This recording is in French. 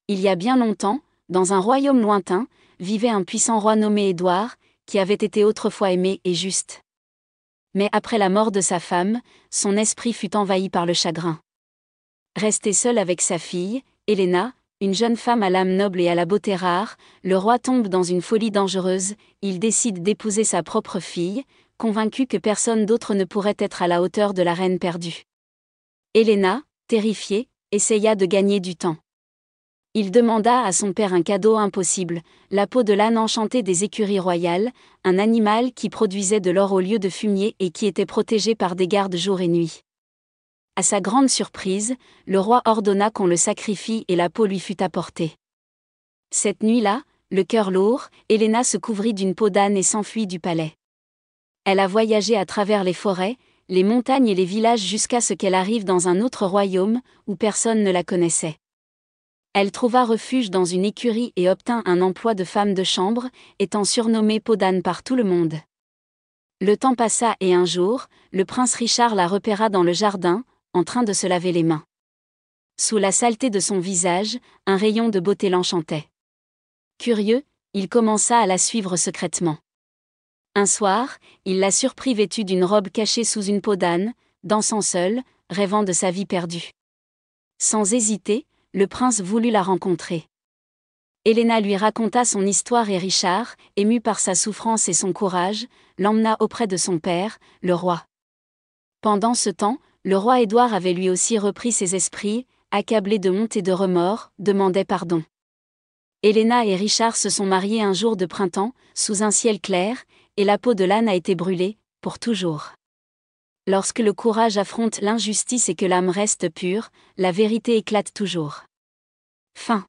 Il y a bien longtemps, dans un royaume lointain, vivait un puissant roi nommé Édouard, qui avait été autrefois aimé et juste. Mais après la mort de sa femme, son esprit fut envahi par le chagrin. Resté seul avec sa fille, Helena, une jeune femme à l'âme noble et à la beauté rare, le roi tombe dans une folie dangereuse. Il décide d'épouser sa propre fille, convaincu que personne d'autre ne pourrait être à la hauteur de la reine perdue. Helena, terrifiée, essaya de gagner du temps. Il demanda à son père un cadeau impossible, la peau de l'âne enchanté des écuries royales, un animal qui produisait de l'or au lieu de fumier et qui était protégé par des gardes jour et nuit. À sa grande surprise, le roi ordonna qu'on le sacrifie et la peau lui fut apportée. Cette nuit-là, le cœur lourd, Helena se couvrit d'une peau d'âne et s'enfuit du palais. Elle a voyagé à travers les forêts, les montagnes et les villages jusqu'à ce qu'elle arrive dans un autre royaume, où personne ne la connaissait. Elle trouva refuge dans une écurie et obtint un emploi de femme de chambre, étant surnommée peau d'âne par tout le monde. Le temps passa et un jour, le prince Richard la repéra dans le jardin, en train de se laver les mains. Sous la saleté de son visage, un rayon de beauté l'enchantait. Curieux, il commença à la suivre secrètement. Un soir, il la surprit vêtue d'une robe cachée sous une peau d'âne, dansant seule, rêvant de sa vie perdue. Sans hésiter, le prince voulut la rencontrer. Helena lui raconta son histoire et Richard, ému par sa souffrance et son courage, l'emmena auprès de son père, le roi. Pendant ce temps, le roi Édouard avait lui aussi repris ses esprits, accablé de honte et de remords, demandait pardon. Helena et Richard se sont mariés un jour de printemps, sous un ciel clair, et la peau de l'âne a été brûlée, pour toujours. Lorsque le courage affronte l'injustice et que l'âme reste pure, la vérité éclate toujours. Fin.